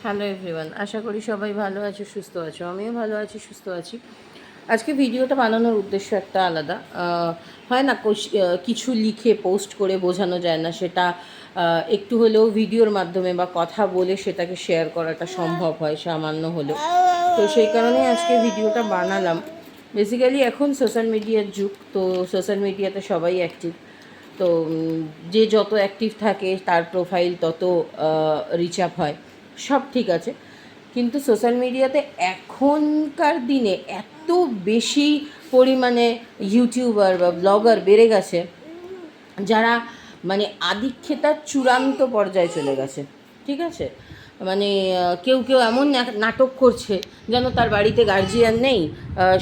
Hello everyone, আশা করি সবাই ভালো আছো, সুস্থ আছো। আমিও ভালো আছি, সুস্থ আছি। আজকে ভিডিওটা বানানোর উদ্দেশ্য একটা আলাদা। হয় না, কিছু লিখে পোস্ট করে বোঝানো যায় না, সেটা একটু হলেও ভিডিওর মাধ্যমে বা কথা বলে সেটাকে শেয়ার করাটা সম্ভব হয় সামান্য হলেও। তো সেই কারণে আজকে ভিডিওটা বানালাম। বেসিক্যালি এখন সোশ্যাল মিডিয়ার যুগ, তো সোশ্যাল মিডিয়াতে সবাই অ্যাক্টিভ। তো যে যত অ্যাক্টিভ থাকে তার প্রোফাইল তত রিচ আপ হয়, সব ঠিক আছে। কিন্তু সোশ্যাল মিডিয়াতে এখনকার দিনে এত বেশি পরিমাণে ইউটিউবার বা ব্লগার বেড়ে গেছে, যারা মানে আদিক্ষেতার চূড়ান্ত পর্যায়ে চলে গেছে। ঠিক আছে, মানে কেউ কেউ এমন নাটক করছে যেন তার বাড়িতে গার্জিয়ান নেই,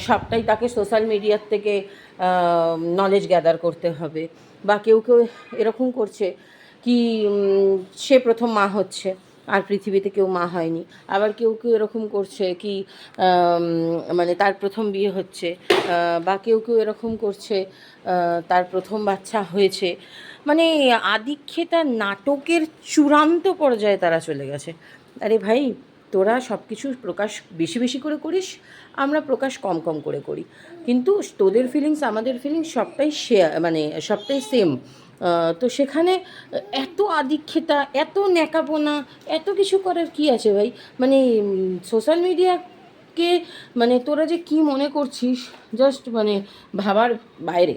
সবটাই তাকে সোশ্যাল মিডিয়ার থেকে নলেজ গ্যাদার করতে হবে। বা কেউ কেউ এরকম করছে কি সে প্রথম মা হচ্ছে, আর পৃথিবীতে কেউ মা হয়নি। আবার কেউ কেউ এরকম করছে কি মানে তার প্রথম বিয়ে হচ্ছে, বা কেউ কেউ এরকম করছে তার প্রথম বাচ্চা হয়েছে। মানে আদিক্ষেতা নাটকের চূড়ান্ত পর্যায়ে তারা চলে গেছে। আরে ভাই, তোরা সব কিছু প্রকাশ বেশি বেশি করে করিস, আমরা প্রকাশ কম কম করে করি, কিন্তু তোদের ফিলিংস আমাদের ফিলিংস সবটাই শেয়ার, মানে সবটাই সেম। তো সেখানে এত আদিক্ষেতা, এত ন্যাকাপোনা, এত কিছু করার কি আছে ভাই? মানে সোশ্যাল মিডিয়াকে মানে তোরা যে কি মনে করছিস, জাস্ট মানে ভাবার বাইরে।